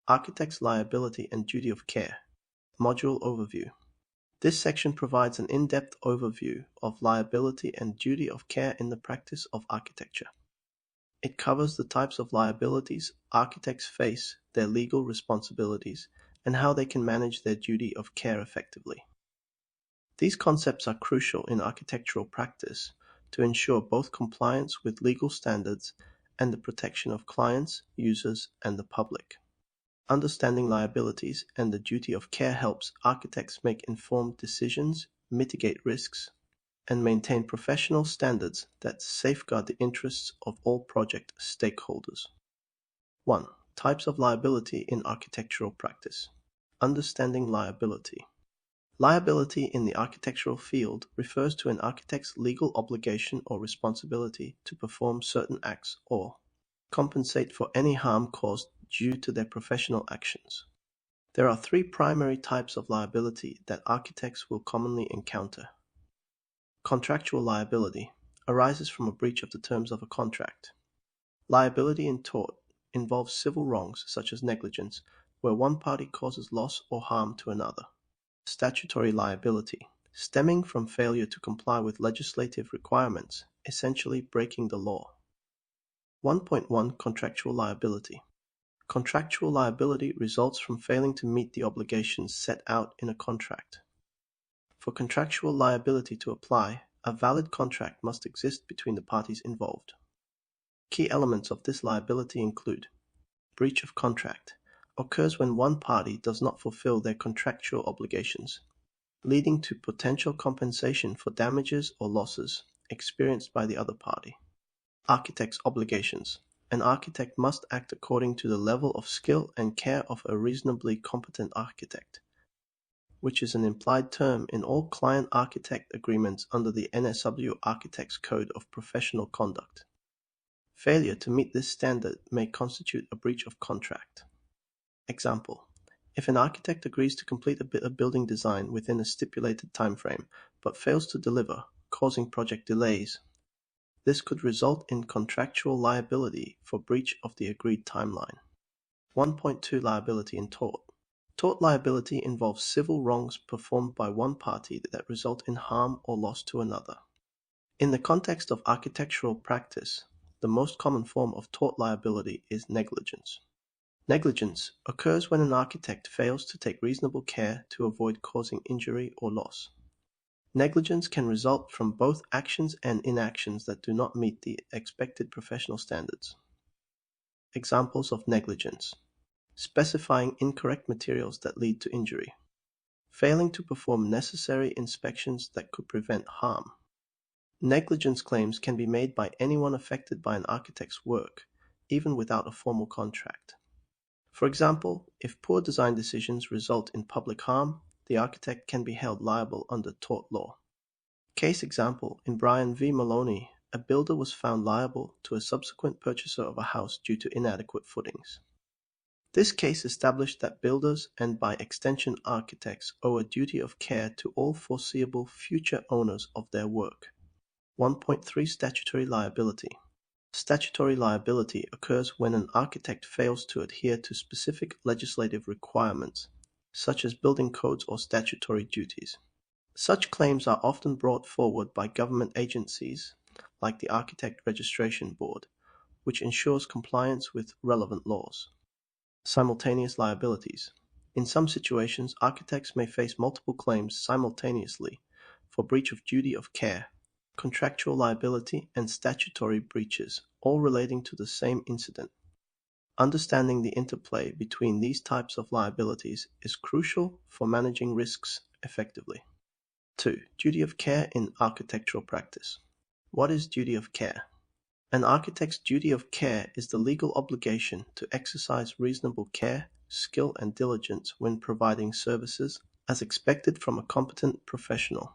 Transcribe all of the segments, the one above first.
Architect's Liability and Duty of Care. Module Overview. This section provides an in-depth overview of liability and duty of care in the practice of architecture. It covers the types of liabilities architects face, their legal responsibilities, and how they can manage their duty of care effectively. These concepts are crucial in architectural practice to ensure both compliance with legal standards and the protection of clients, users, and the public. Understanding liabilities and the duty of care helps architects make informed decisions, mitigate risks, and maintain professional standards that safeguard the interests of all project stakeholders. 1. Types of liability in architectural practice. Understanding liability. Liability in the architectural field refers to an architect's legal obligation or responsibility to perform certain acts or compensate for any harm caused due to their professional actions. There are three primary types of liability that architects will commonly encounter. Contractual liability arises from a breach of the terms of a contract. Liability in tort involves civil wrongs such as negligence, where one party causes loss or harm to another. Statutory liability, stemming from failure to comply with legislative requirements, essentially breaking the law. 1.1 Contractual liability. Contractual liability results from failing to meet the obligations set out in a contract. For contractual liability to apply, a valid contract must exist between the parties involved. Key elements of this liability include: breach of contract occurs when one party does not fulfill their contractual obligations, leading to potential compensation for damages or losses experienced by the other party. Architect's obligations. An architect must act according to the level of skill and care of a reasonably competent architect, which is an implied term in all client-architect agreements under the NSW Architects Code of Professional Conduct. Failure to meet this standard may constitute a breach of contract. Example: if an architect agrees to complete a building design within a stipulated timeframe but fails to deliver, causing project delays, this could result in contractual liability for breach of the agreed timeline. 1.2 Liability in tort. Tort liability involves civil wrongs performed by one party that result in harm or loss to another. In the context of architectural practice, the most common form of tort liability is negligence. Negligence occurs when an architect fails to take reasonable care to avoid causing injury or loss. Negligence can result from both actions and inactions that do not meet the expected professional standards. Examples of negligence: specifying incorrect materials that lead to injury, failing to perform necessary inspections that could prevent harm. Negligence claims can be made by anyone affected by an architect's work, even without a formal contract. For example, if poor design decisions result in public harm, the architect can be held liable under tort law. Case example: in Brian v. Maloney, a builder was found liable to a subsequent purchaser of a house due to inadequate footings. This case established that builders, and by extension architects, owe a duty of care to all foreseeable future owners of their work. 1.3 Statutory liability. Statutory liability occurs when an architect fails to adhere to specific legislative requirements, such as building codes or statutory duties. Such claims are often brought forward by government agencies, like the Architect Registration Board, which ensures compliance with relevant laws. Simultaneous liabilities. In some situations, architects may face multiple claims simultaneously for breach of duty of care, contractual liability, and statutory breaches, all relating to the same incident. Understanding the interplay between these types of liabilities is crucial for managing risks effectively. 2. Duty of care in architectural practice. What is duty of care? An architect's duty of care is the legal obligation to exercise reasonable care, skill, and diligence when providing services as expected from a competent professional.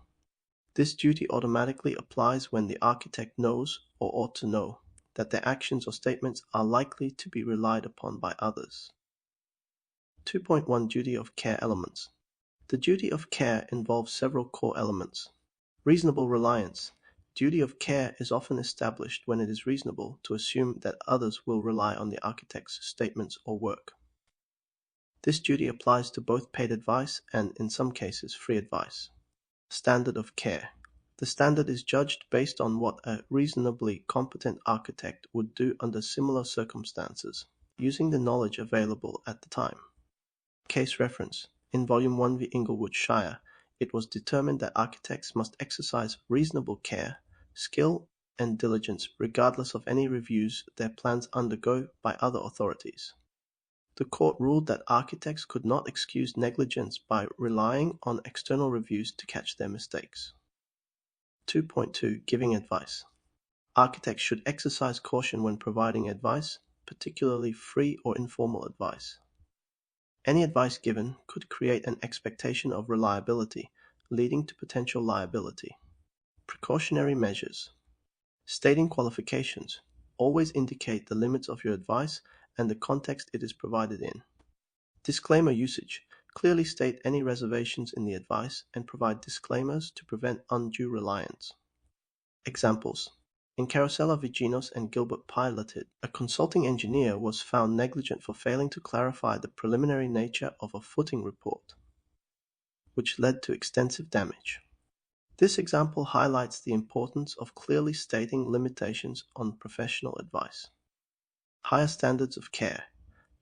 This duty automatically applies when the architect knows, or ought to know, that their actions or statements are likely to be relied upon by others. 2.1 Duty of care elements. The duty of care involves several core elements. Reasonable reliance. Duty of care is often established when it is reasonable to assume that others will rely on the architect's statements or work. This duty applies to both paid advice and, in some cases, free advice. Standard of care. The standard is judged based on what a reasonably competent architect would do under similar circumstances, using the knowledge available at the time. Case reference. In Volume 1 v. Inglewood Shire, it was determined that architects must exercise reasonable care, skill, and diligence regardless of any reviews their plans undergo by other authorities. The court ruled that architects could not excuse negligence by relying on external reviews to catch their mistakes. 2.2 Giving advice. Architects should exercise caution when providing advice, particularly free or informal advice. Any advice given could create an expectation of reliability, leading to potential liability. Precautionary measures. Stating qualifications. Always indicate the limits of your advice and the context it is provided in. Disclaimer usage. Clearly state any reservations in the advice and provide disclaimers to prevent undue reliance. Examples. In Carosella Viginos and Gilbert Piloted, a consulting engineer was found negligent for failing to clarify the preliminary nature of a footing report, which led to extensive damage. This example highlights the importance of clearly stating limitations on professional advice. Higher standards of care.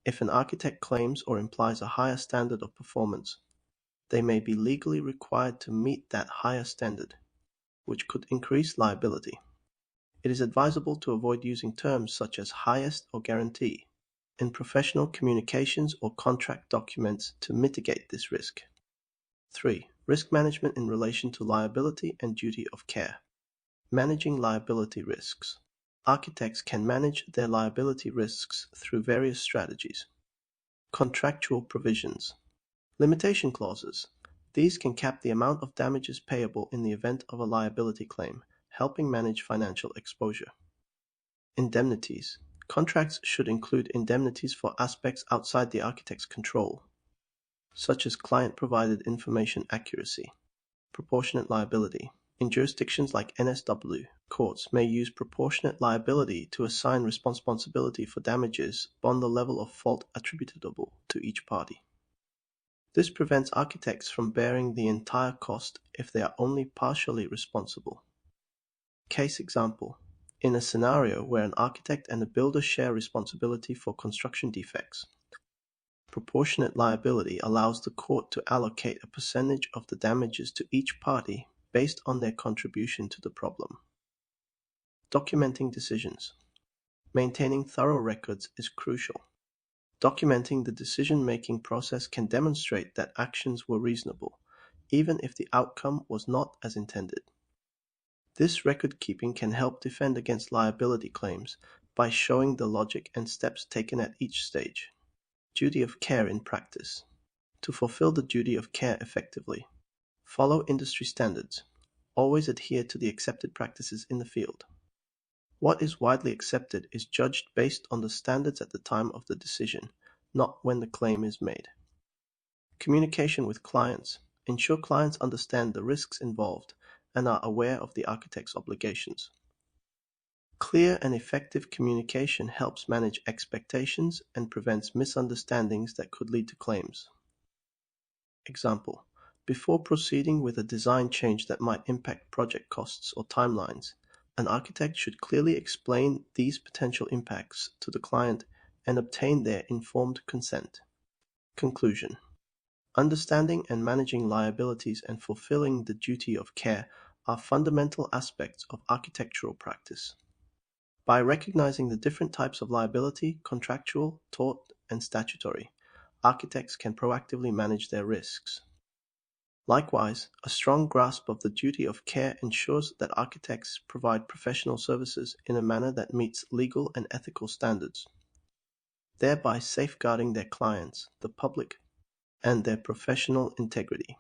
If an architect claims or implies a higher standard of performance, they may be legally required to meet that higher standard, which could increase liability. It is advisable to avoid using terms such as highest or guarantee in professional communications or contract documents to mitigate this risk. 3. Risk management in relation to liability and duty of care. Managing liability risks. Architects can manage their liability risks through various strategies. Contractual provisions. Limitation clauses. These can cap the amount of damages payable in the event of a liability claim, helping manage financial exposure. Indemnities. Contracts should include indemnities for aspects outside the architect's control, such as client-provided information accuracy. Proportionate liability. In jurisdictions like NSW, courts may use proportionate liability to assign responsibility for damages beyond the level of fault attributable to each party. This prevents architects from bearing the entire cost if they are only partially responsible. Case example. In a scenario where an architect and a builder share responsibility for construction defects, proportionate liability allows the court to allocate a percentage of the damages to each party based on their contribution to the problem. Documenting decisions. Maintaining thorough records is crucial. Documenting the decision-making process can demonstrate that actions were reasonable, even if the outcome was not as intended. This record-keeping can help defend against liability claims by showing the logic and steps taken at each stage. Duty of care in practice. To fulfill the duty of care effectively, follow industry standards. Always adhere to the accepted practices in the field. What is widely accepted is judged based on the standards at the time of the decision, not when the claim is made. Communication with clients. Ensure clients understand the risks involved and are aware of the architect's obligations. Clear and effective communication helps manage expectations and prevents misunderstandings that could lead to claims. Example. Before proceeding with a design change that might impact project costs or timelines, an architect should clearly explain these potential impacts to the client and obtain their informed consent. Conclusion. Understanding and managing liabilities and fulfilling the duty of care are fundamental aspects of architectural practice. By recognizing the different types of liability, contractual, tort, and statutory, architects can proactively manage their risks. Likewise, a strong grasp of the duty of care ensures that architects provide professional services in a manner that meets legal and ethical standards, thereby safeguarding their clients, the public, and their professional integrity.